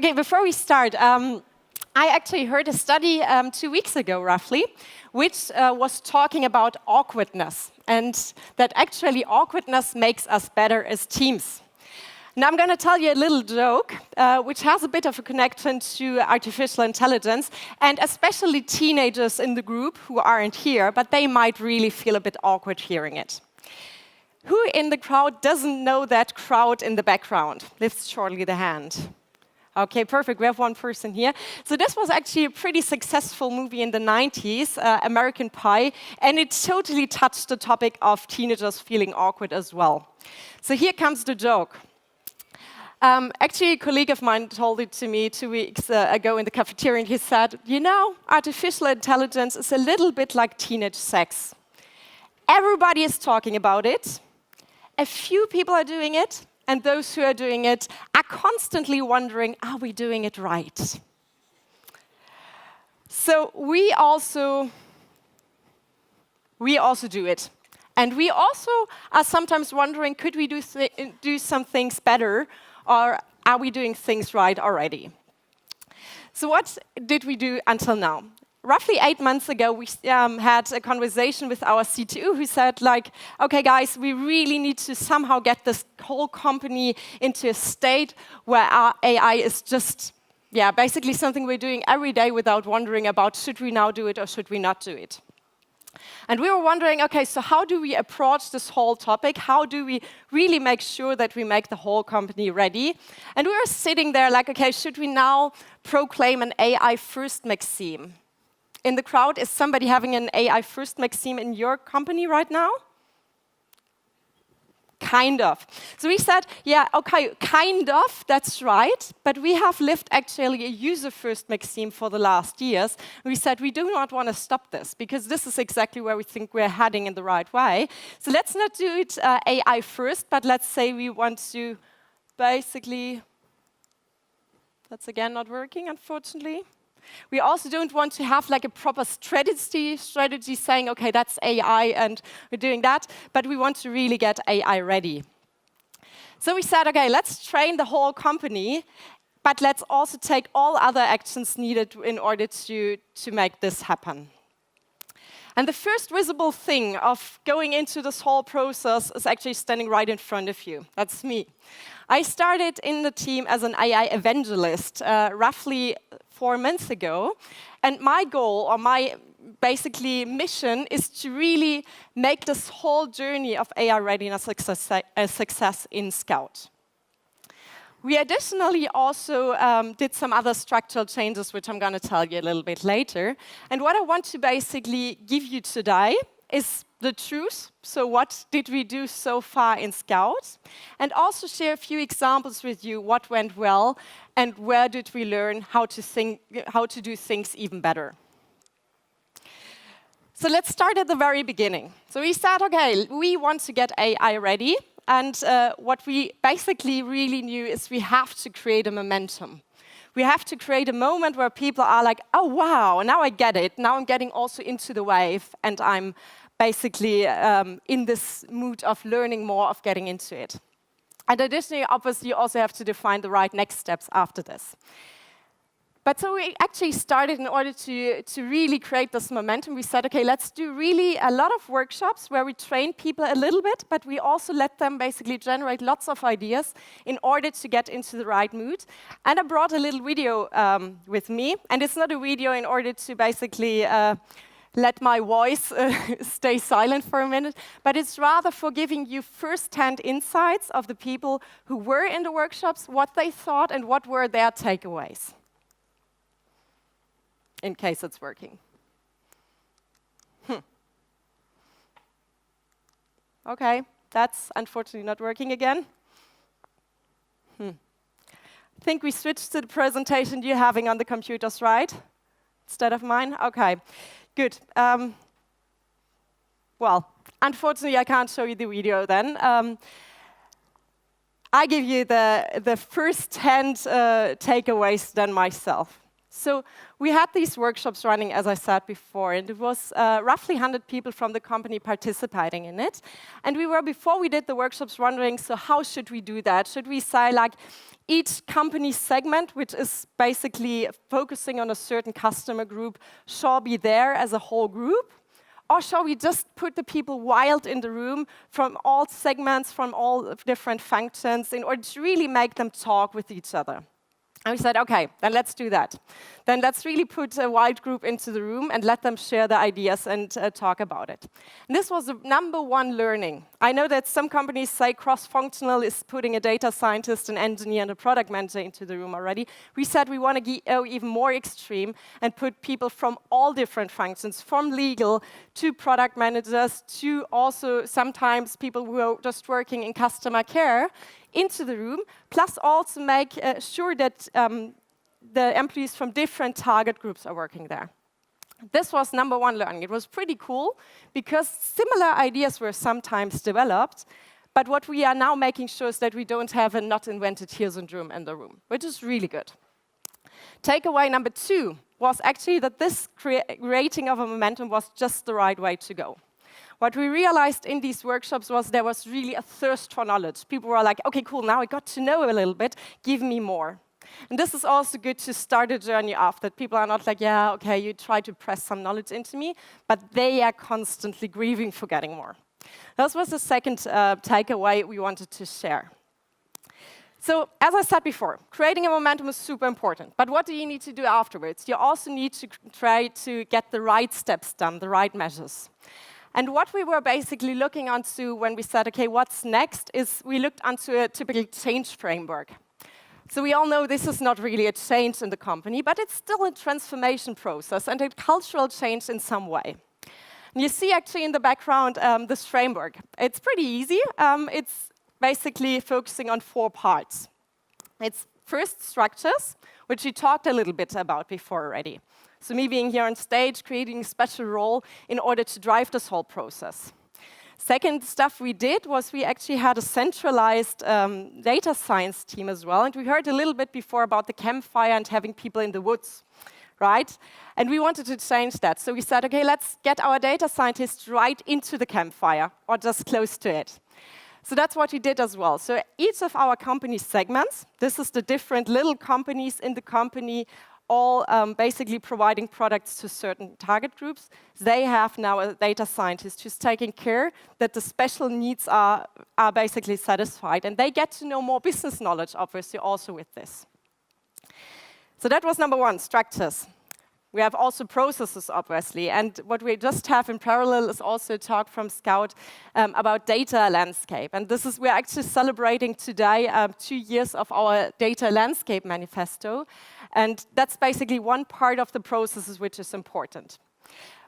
Okay, before we start, I actually heard a study 2 weeks ago, roughly, which was talking about awkwardness, and that actually awkwardness makes us better as teams. Now I'm going to tell you a little joke, which has a bit of a connection to artificial intelligence, and especially teenagers in the group who aren't here, but they might really feel a bit awkward hearing it. Who in the crowd doesn't know that crowd in the background? Lifts shortly the hand. Okay, perfect. We have one person here. So this was actually a pretty successful movie in the 90s, American Pie, and it totally touched the topic of teenagers feeling awkward as well. So here comes the joke. Actually, a colleague of mine told it to me 2 weeks ago in the cafeteria, and he said, you know, artificial intelligence is a little bit like teenage sex. Everybody is talking about it. A few people are doing it, and those who are doing it are constantly wondering, are we doing it right? So we also do it. And we also are sometimes wondering, could we do some things better, or are we doing things right already? So what did we do until now? Roughly 8 months ago, we had a conversation with our CTO who said, like, okay, guys, we really need to somehow get this whole company into a state where our AI is just, basically something we're doing every day without wondering about, should we now do it or should we not do it? And we were wondering, okay, so how do we approach this whole topic? How do we really make sure that we make the whole company ready? And we were sitting there like, okay, should we now proclaim an AI-first maxim? In the crowd, is somebody having an AI-first maxim in your company right now? Kind of. So we said, yeah, okay, kind of, that's right, but we have lived actually a user-first maxim for the last years. We said we do not want to stop this, because this is exactly where we think we're heading in the right way. So let's not do it AI first, but let's say we want to basically, that's again not working, unfortunately. We also don't want to have like a proper strategy saying, okay, that's AI and we're doing that, but we want to really get AI ready. So we said, okay, let's train the whole company, but let's also take all other actions needed in order to make this happen. And the first visible thing of going into this whole process is actually standing right in front of you. That's me. I started in the team as an AI evangelist roughly 4 months ago. And my goal, or my basically mission, is to really make this whole journey of AI readiness a success in Scout. We additionally also did some other structural changes, which I'm going to tell you a little bit later. And what I want to basically give you today is the truth. So what did we do so far in Scout? And also share a few examples with you, what went well, and where did we learn how to do things even better. So let's start at the very beginning. So we said, okay, we want to get AI ready. And what we basically really knew is we have to create a momentum. We have to create a moment where people are like, oh, wow, now I get it. Now I'm getting also into the wave, and I'm basically in this mood of learning more, of getting into it. And additionally, obviously, you also have to define the right next steps after this. But so we actually started, in order to really create this momentum, we said, okay, let's do really a lot of workshops where we train people a little bit, but we also let them basically generate lots of ideas in order to get into the right mood. And I brought a little video with me, and it's not a video in order to basically let my voice stay silent for a minute, but it's rather for giving you first-hand insights of the people who were in the workshops, what they thought, and what were their takeaways. In case it's working. Okay, that's unfortunately not working again. I think we switched to the presentation you're having on the computers, right? Instead of mine? Okay, good. Well, unfortunately, I can't show you the video then. I give you the first-hand takeaways then myself. So we had these workshops running, as I said before, and it was roughly 100 people from the company participating in it. And we were, before we did the workshops, wondering, so how should we do that? Should we say, like, each company segment, which is basically focusing on a certain customer group, shall be there as a whole group? Or shall we just put the people wild in the room from all segments, from all different functions, in order to really make them talk with each other? And we said, okay, then let's do that. Then let's really put a wide group into the room and let them share the ideas and talk about it. And this was the #1 learning. I know that some companies say cross-functional is putting a data scientist, an engineer, and a product manager into the room already. We said we want to go even more extreme and put people from all different functions, from legal to product managers to also sometimes people who are just working in customer care, into the room, plus also make sure that the employees from different target groups are working there. This was #1 learning. It was pretty cool because similar ideas were sometimes developed, but what we are now making sure is that we don't have a not invented here syndrome in the room, which is really good. Takeaway #2 was actually that this creating of a momentum was just the right way to go. What we realized in these workshops was there was really a thirst for knowledge. People were like, okay, cool, now I got to know a little bit, give me more. And this is also good to start a journey after. People are not like, yeah, okay, you try to press some knowledge into me, but they are constantly grieving for getting more. That was the second takeaway we wanted to share. So, as I said before, creating a momentum is super important. But what do you need to do afterwards? You also need to try to get the right steps done, the right measures. And what we were basically looking onto when we said, okay, what's next, is we looked onto a typical change framework. So we all know this is not really a change in the company, but it's still a transformation process and a cultural change in some way. And you see actually in the background this framework. It's pretty easy. It's basically focusing on 4 parts. It's first structures, which we talked a little bit about before already. So me being here on stage, creating a special role in order to drive this whole process. Second stuff we did was we actually had a centralized data science team as well. And we heard a little bit before about the campfire and having people in the woods, right? And we wanted to change that. So we said, okay, let's get our data scientists right into the campfire or just close to it. So that's what we did as well. So each of our company segments, this is the different little companies in the company, all basically providing products to certain target groups. They have now a data scientist who's taking care that the special needs are basically satisfied. And they get to know more business knowledge, obviously, also with this. So that was #1, structures. We have also processes, obviously. And what we just have in parallel is also a talk from Scout about data landscape. And this is, we're actually celebrating today 2 years of our data landscape manifesto. And that's basically one part of the processes which is important.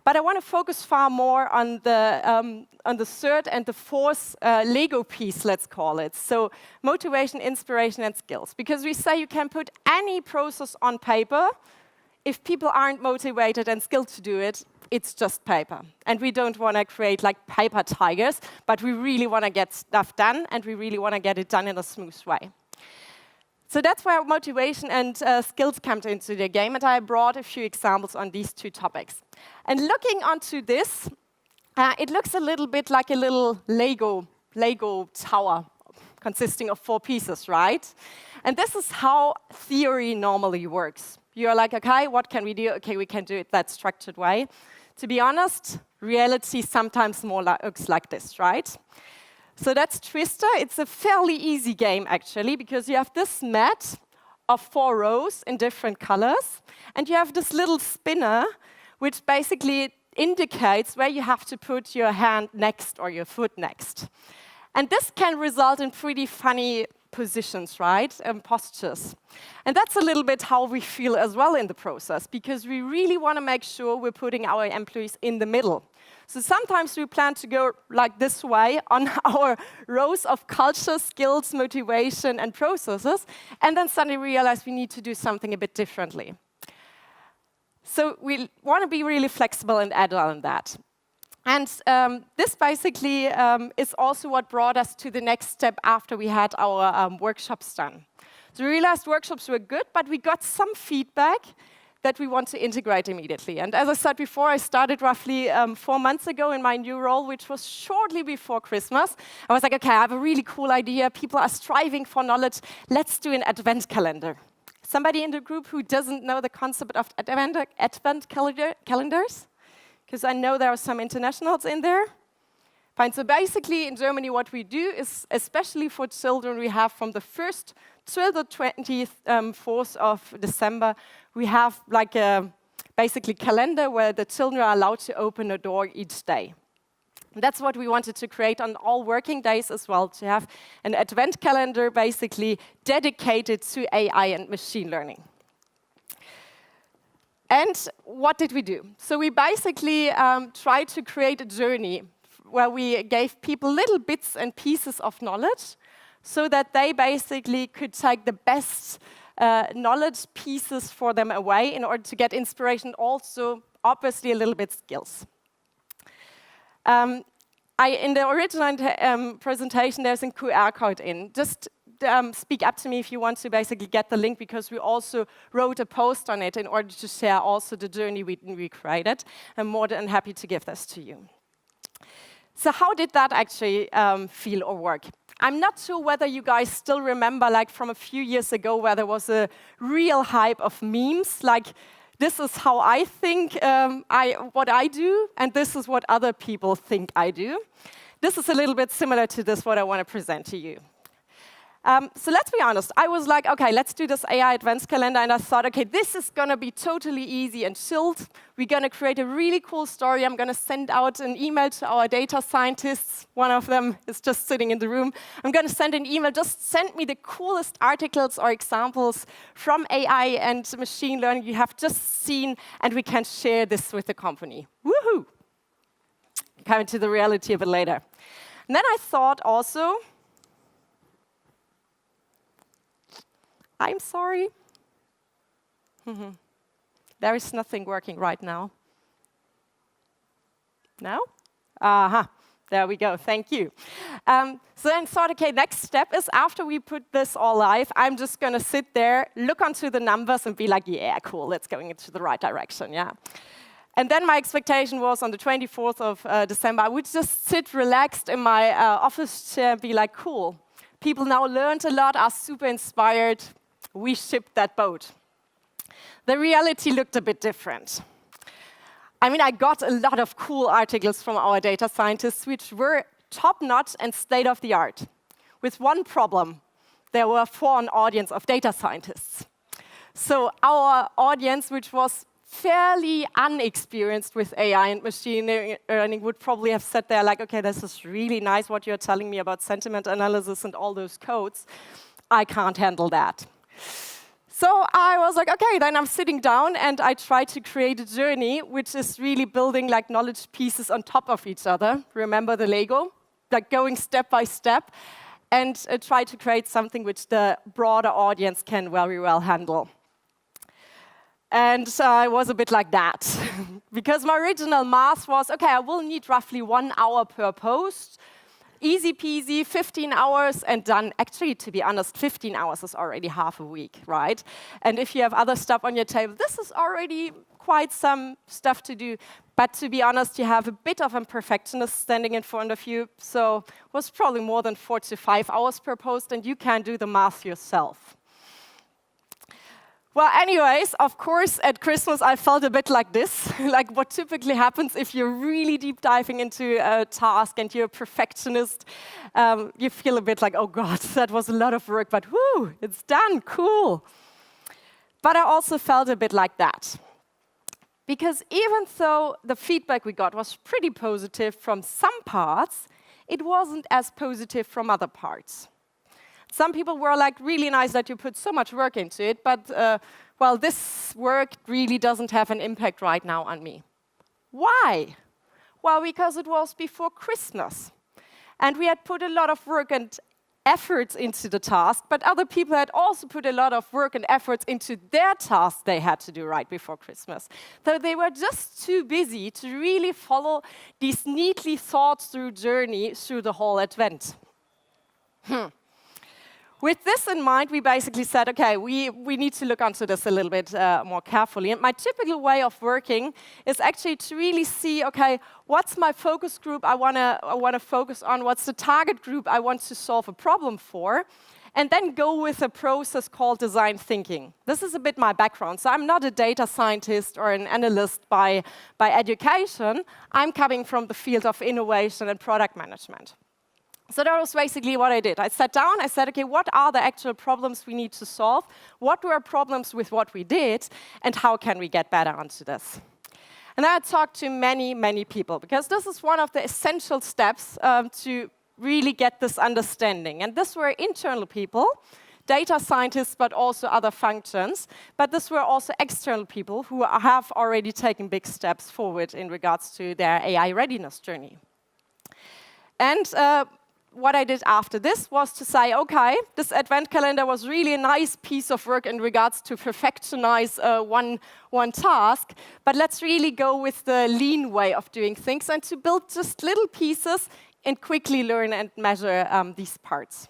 But I want to focus far more on the third and the fourth Lego piece, let's call it. So motivation, inspiration, and skills. Because we say you can put any process on paper. If people aren't motivated and skilled to do it, it's just paper. And we don't want to create like paper tigers, but we really want to get stuff done, and we really want to get it done in a smooth way. So that's where motivation and skills come into the game, and I brought a few examples on these 2 topics. And looking onto this, it looks a little bit like a little Lego tower consisting of 4 pieces, right? And this is how theory normally works. You're like, okay, what can we do? Okay, we can do it that structured way. To be honest, reality sometimes more looks like this, right? So that's Twister. It's a fairly easy game, actually, because you have this mat of 4 rows in different colors, and you have this little spinner, which basically indicates where you have to put your hand next or your foot next. And this can result in pretty funny positions, right, and postures. And that's a little bit how we feel as well in the process, because we really want to make sure we're putting our employees in the middle. So sometimes we plan to go like this way on our rows of culture, skills, motivation, and processes, and then suddenly realize we need to do something a bit differently. So we want to be really flexible and agile in that. And this basically is also what brought us to the next step after we had our workshops done. So we realized workshops were good, but we got some feedback that we want to integrate immediately. And as I said before, I started roughly 4 months ago in my new role, which was shortly before Christmas. I was like, okay, I have a really cool idea. People are striving for knowledge. Let's do an advent calendar. Somebody in the group who doesn't know the concept of advent calendars? Because I know there are some internationals in there. Fine, so basically in Germany what we do is, especially for children, we have from the 1st till the 24th of December, we have like a basically calendar where the children are allowed to open a door each day. And that's what we wanted to create on all working days as well, to have an advent calendar basically dedicated to AI and machine learning. And what did we do? So we basically tried to create a journey where we gave people little bits and pieces of knowledge so that they basically could take the best knowledge pieces for them away in order to get inspiration, also obviously a little bit skills. In the original presentation, there's a QR code in. Just speak up to me if you want to basically get the link, because we also wrote a post on it in order to share also the journey we created. I'm more than happy to give this to you. So how did that actually feel or work? I'm not sure whether you guys still remember, like from a few years ago, where there was a real hype of memes, like this is how I think what I do, and this is what other people think I do. This is a little bit similar to this, what I want to present to you. So let's be honest, I was like, okay, let's do this AI Advanced Calendar, and I thought, okay, this is going to be totally easy and chilled. We're going to create a really cool story. I'm going to send out an email to our data scientists. One of them is just sitting in the room. I'm going to send an email, just send me the coolest articles or examples from AI and machine learning you have just seen, and we can share this with the company. Woohoo! Coming to the reality a bit later. And then I thought also, I'm sorry. There is nothing working right now. No? Aha, there we go, thank you. So then I thought, okay, next step is after we put this all live, I'm just gonna sit there, look onto the numbers and be like, yeah, cool, it's going into the right direction, yeah. And then my expectation was on the 24th of December, I would just sit relaxed in my office chair and be like, cool. People now learned a lot, are super inspired. We shipped that boat. The reality looked a bit different. I mean, I got a lot of cool articles from our data scientists, which were top-notch and state-of-the-art. With one problem, there were 4 an audience of data scientists. So our audience, which was fairly unexperienced with AI and machine learning, would probably have sat there like, okay, this is really nice what you're telling me about sentiment analysis and all those codes. I can't handle that. So I was like, okay, then I'm sitting down and I try to create a journey which is really building like knowledge pieces on top of each other. Remember the Lego? Like going step by step, and try to create something which the broader audience can very well handle. And I was a bit like that. Because my original math was, okay, I will need roughly 1 hour per post. Easy peasy, 15 hours and done. Actually, to be honest, 15 hours is already half a week, right? And if you have other stuff on your table, this is already quite some stuff to do. But to be honest, you have a bit of a perfectionist standing in front of you, so it was probably more than 4 to 5 hours per post, and you can do the math yourself. Well, anyways, of course, at Christmas, I felt a bit like this, like what typically happens if you're really deep diving into a task and you're a perfectionist. You feel a bit like, oh God, that was a lot of work, but whoo, it's done, cool. But I also felt a bit like that. Because even though the feedback we got was pretty positive from some parts, it wasn't as positive from other parts. Some people were like, really nice that you put so much work into it, but, well, this work really doesn't have an impact right now on me. Why? Well, because it was before Christmas. And we had put a lot of work and efforts into the task, but other people had also put a lot of work and efforts into their task they had to do right before Christmas. So they were just too busy to really follow this neatly thought through journey through the whole Advent. With this in mind, we basically said, okay, we need to look onto this a little bit more carefully. And my typical way of working is actually to really see, okay, what's my focus group I want to focus on? What's the target group I want to solve a problem for? And then go with a process called design thinking. This is a bit my background. So I'm not a data scientist or an analyst by education. I'm coming from the field of innovation and product management. So that was basically what I did. I sat down, I said, okay, what are the actual problems we need to solve? What were problems with what we did? And how can we get better onto this? And then I talked to many, many people, because this is one of the essential steps to really get this understanding. And this were internal people, data scientists, but also other functions. But this were also external people who have already taken big steps forward in regards to their AI readiness journey. And what I did after this was to say, okay, this advent calendar was really a nice piece of work in regards to perfectionize one task, but let's really go with the lean way of doing things and to build just little pieces and quickly learn and measure these parts.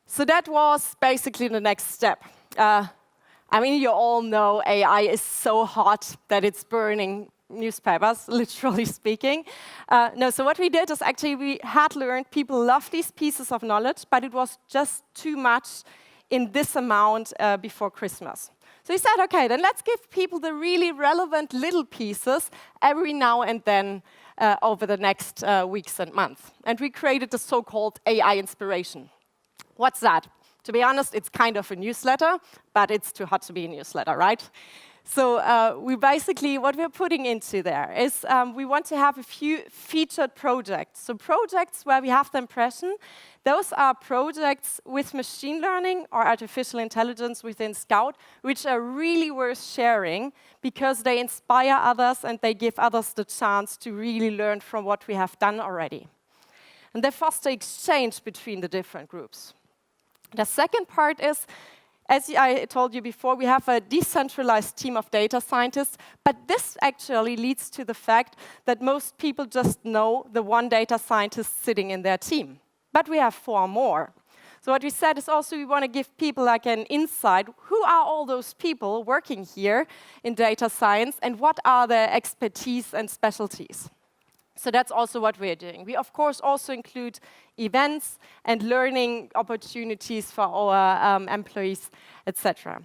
So that was basically the next step. I mean, you all know AI is so hot that it's burning newspapers, literally speaking. No, so what we did is actually we had learned people love these pieces of knowledge, but it was just too much in this amount before Christmas. So we said, okay, then let's give people the really relevant little pieces every now and then over the next weeks and months. And we created the so-called AI inspiration. What's that? To be honest, it's kind of a newsletter, but it's too hot to be a newsletter, right? So we basically, what we're putting into there is we want to have a few featured projects. So projects where we have the impression, those are projects with machine learning or artificial intelligence within Scout, which are really worth sharing because they inspire others and they give others the chance to really learn from what we have done already. And they foster exchange between the different groups. The second part is, as I told you before, we have a decentralized team of data scientists, but this actually leads to the fact that most people just know the one data scientist sitting in their team. But we have 4 more. So what we said is also we want to give people like an insight. Who are all those people working here in data science, and what are their expertise and specialties? So that's also what we're doing. We, of course, also include events and learning opportunities for our employees, etc.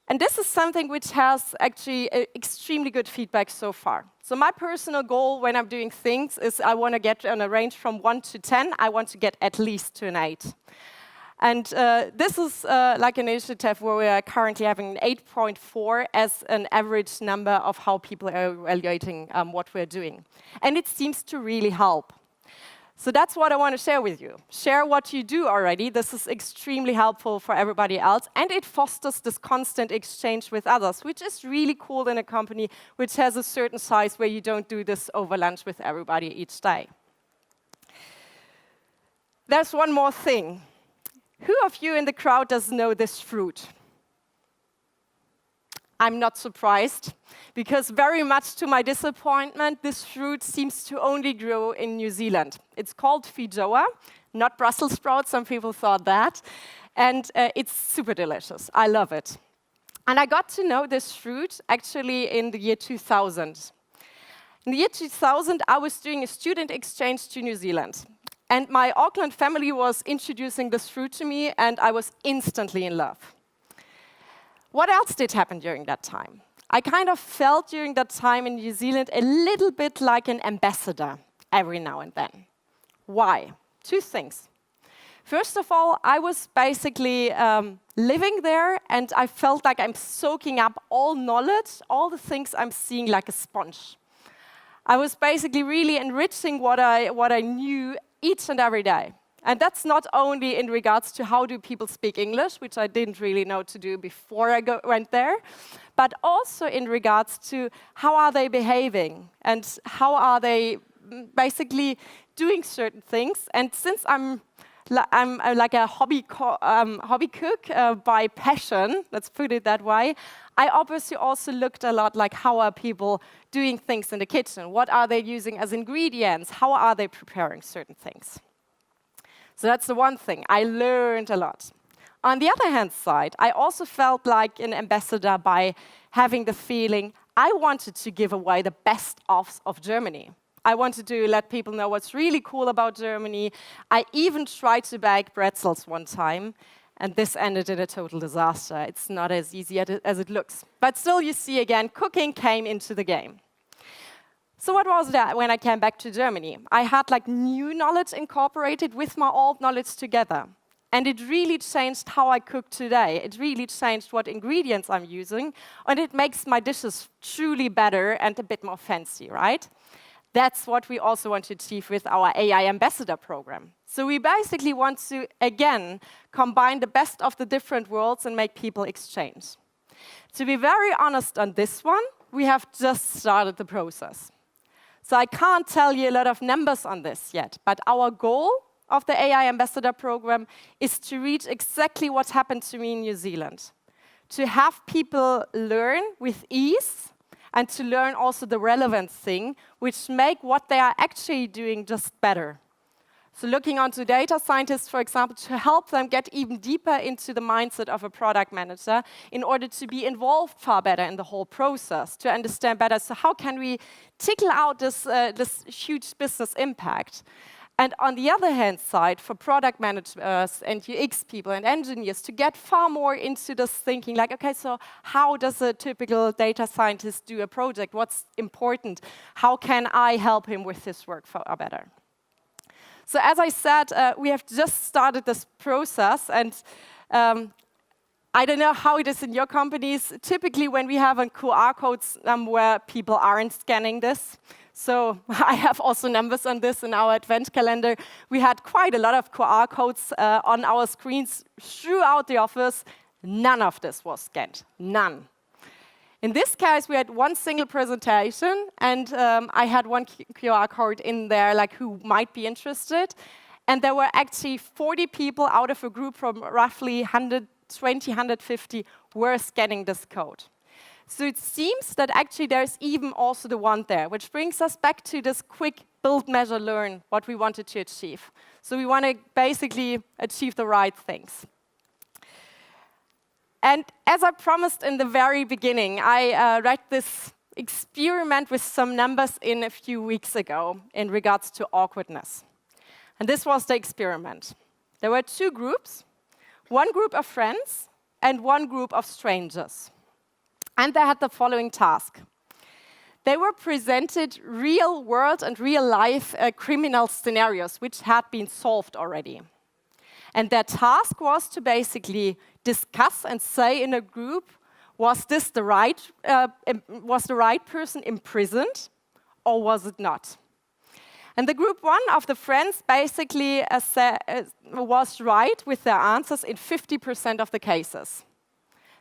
And this is something which has actually extremely good feedback so far. So my personal goal when I'm doing things is I want to get on a range from 1 to 10. I want to get at least to an 8. And this is like an initiative where we are currently having an 8.4 as an average number of how people are evaluating what we're doing. And it seems to really help. So that's what I want to share with you. Share what you do already. This is extremely helpful for everybody else. And it fosters this constant exchange with others, which is really cool in a company which has a certain size where you don't do this over lunch with everybody each day. There's one more thing. Who of you in the crowd doesn't know this fruit? I'm not surprised, because very much to my disappointment, this fruit seems to only grow in New Zealand. It's called feijoa, not Brussels sprouts, some people thought that, and it's super delicious. I love it. And I got to know this fruit actually in the year 2000. In the year 2000, I was doing a student exchange to New Zealand. And my Auckland family was introducing this fruit to me, and I was instantly in love. What else did happen during that time? I kind of felt during that time in New Zealand a little bit like an ambassador every now and then. Why? 2 things. First of all, I was basically living there, and I felt like I'm soaking up all knowledge, all the things I'm seeing like a sponge. I was basically really enriching what I knew each and every day. And that's not only in regards to how do people speak English, which I didn't really know to do before I went there, but also in regards to how are they behaving and how are they basically doing certain things. And since I'm like a hobby cook by passion, let's put it that way, I obviously also looked a lot like how are people doing things in the kitchen? What are they using as ingredients? How are they preparing certain things? So that's the one thing. I learned a lot. On the other hand side, I also felt like an ambassador by having the feeling I wanted to give away the best of Germany. I wanted to let people know what's really cool about Germany. I even tried to bake pretzels one time, and this ended in a total disaster. It's not as easy as it looks. But still, you see again, cooking came into the game. So what was that when I came back to Germany? I had like new knowledge incorporated with my old knowledge together. And it really changed how I cook today. It really changed what ingredients I'm using. And it makes my dishes truly better and a bit more fancy, right? That's what we also want to achieve with our AI Ambassador program. So we basically want to, again, combine the best of the different worlds and make people exchange. To be very honest on this one, we have just started the process. So I can't tell you a lot of numbers on this yet, but our goal of the AI Ambassador program is to reach exactly what happened to me in New Zealand. To have people learn with ease and to learn also the relevant thing, which make what they are actually doing just better. So looking onto data scientists, for example, to help them get even deeper into the mindset of a product manager in order to be involved far better in the whole process, to understand better, so how can we tickle out this huge business impact? And on the other hand side, for product managers and UX people and engineers to get far more into this thinking, like, okay, so how does a typical data scientist do a project? What's important? How can I help him with his work far better? So as I said, we have just started this process, and I don't know how it is in your companies. Typically, when we have a QR code where people aren't scanning this, so I have also numbers on this in our advent calendar. We had quite a lot of QR codes on our screens throughout the office. None of this was scanned, none. In this case, we had one single presentation, and I had one QR code in there, like who might be interested. And there were actually 40 people out of a group from roughly 120, 150 were scanning this code. So it seems that actually there's even also the one there, which brings us back to this quick build, measure, learn, what we wanted to achieve. So we want to basically achieve the right things. And as I promised in the very beginning, I read this experiment with some numbers in a few weeks ago in regards to awkwardness. And this was the experiment. There were two groups, one group of friends and one group of strangers. And they had the following task. They were presented real world and real life criminal scenarios which had been solved already. And their task was to basically discuss and say in a group, was the right person imprisoned or was it not? And the group one of the friends basically was right with their answers in 50% of the cases.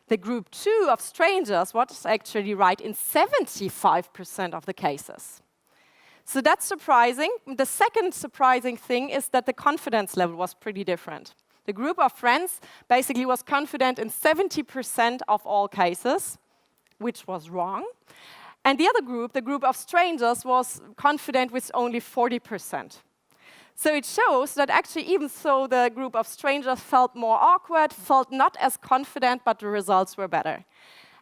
The group two of strangers was actually right in 75% of the cases. So that's surprising. The second surprising thing is that the confidence level was pretty different. The group of friends basically was confident in 70% of all cases, which was wrong. And the other group, the group of strangers, was confident with only 40%. So it shows that actually even though the group of strangers felt more awkward, felt not as confident, but the results were better.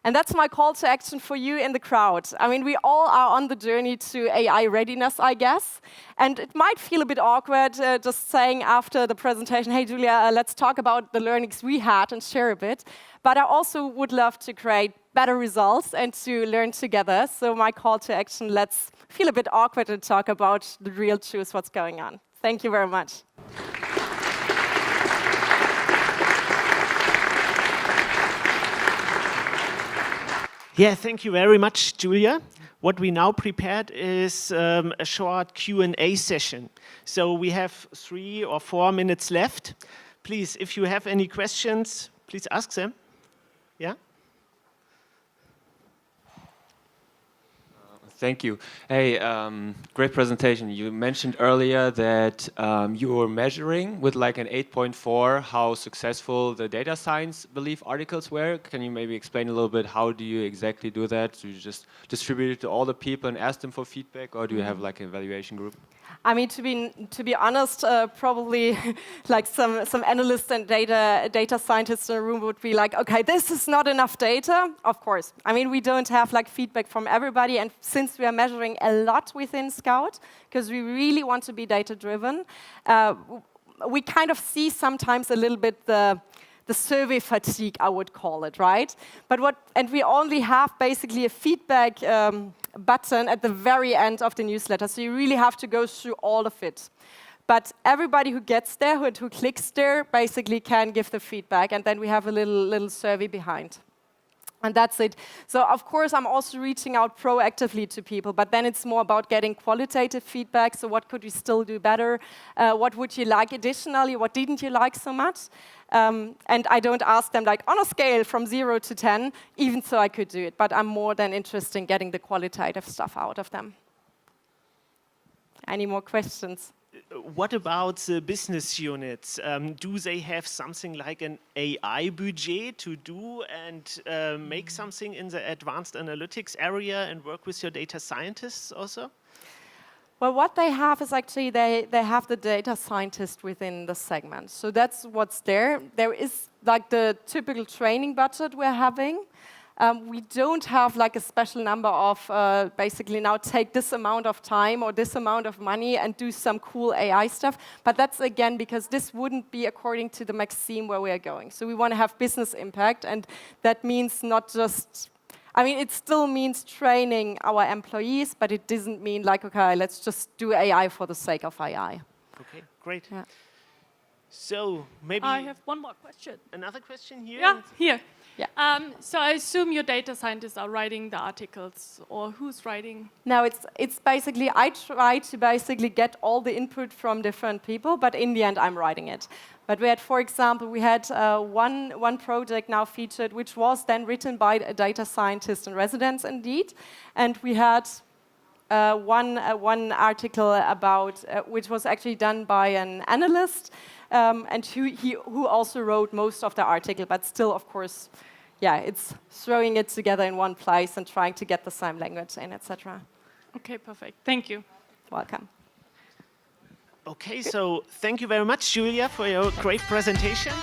And that's my call to action for you in the crowd. I mean, we all are on the journey to AI readiness, I guess. And it might feel a bit awkward just saying after the presentation, hey, Julia, let's talk about the learnings we had and share a bit. But I also would love to create better results and to learn together. So my call to action, let's feel a bit awkward and talk about the real truth, what's going on. Thank you very much. Yeah, thank you very much, Julia. What we now prepared is a short Q&A session. So we have 3 or 4 minutes left. Please, if you have any questions, please ask them. Yeah? Thank you. Hey, great presentation. You mentioned earlier that you were measuring with like an 8.4 how successful the data science belief articles were. Can you maybe explain a little bit how do you exactly do that? Do you just distribute it to all the people and ask them for feedback, or do you have like an evaluation group? I mean, to be honest, probably like some analysts and data scientists in a room would be like, okay, this is not enough data. Of course. I mean, we don't have like feedback from everybody, and since we are measuring a lot within Scout, because we really want to be data driven, we kind of see sometimes a little bit the survey fatigue, I would call it, right? And we only have basically a feedback button at the very end of the newsletter, so you really have to go through all of it. But everybody who gets there, who clicks there, basically can give the feedback, and then we have a little survey behind. And that's it. So of course, I'm also reaching out proactively to people, but then it's more about getting qualitative feedback. So what could we still do better? What would you like additionally? What didn't you like so much? And I don't ask them like on a scale from 0 to 10, even so I could do it. But I'm more than interested in getting the qualitative stuff out of them. Any more questions? What about the business units? Do they have something like an AI budget to do and make something in the advanced analytics area and work with your data scientists also? Well, what they have is actually they have the data scientist within the segment. So that's what's there. There is like the typical training budget we're having. We don't have like a special number of basically now take this amount of time or this amount of money and do some cool AI stuff. But that's again because this wouldn't be according to the maxim where we are going. So we want to have business impact, and that means not just, I mean, it still means training our employees, but it doesn't mean like, okay, let's just do AI for the sake of AI. Okay, great. Yeah. So maybe I have one more question. another question here. Yeah, here. Yeah. So I assume your data scientists are writing the articles, or who's writing? No, it's basically, I try to basically get all the input from different people, but in the end, I'm writing it. But we had, for example, one project now featured, which was then written by a data scientist in residence, indeed. And we had one article about, which was actually done by an analyst, and who also wrote most of the article, but still, of course, yeah, it's throwing it together in one place and trying to get the same language in, etc. Okay, perfect. Thank you. Welcome. Okay, so thank you very much, Julia, for your great presentation.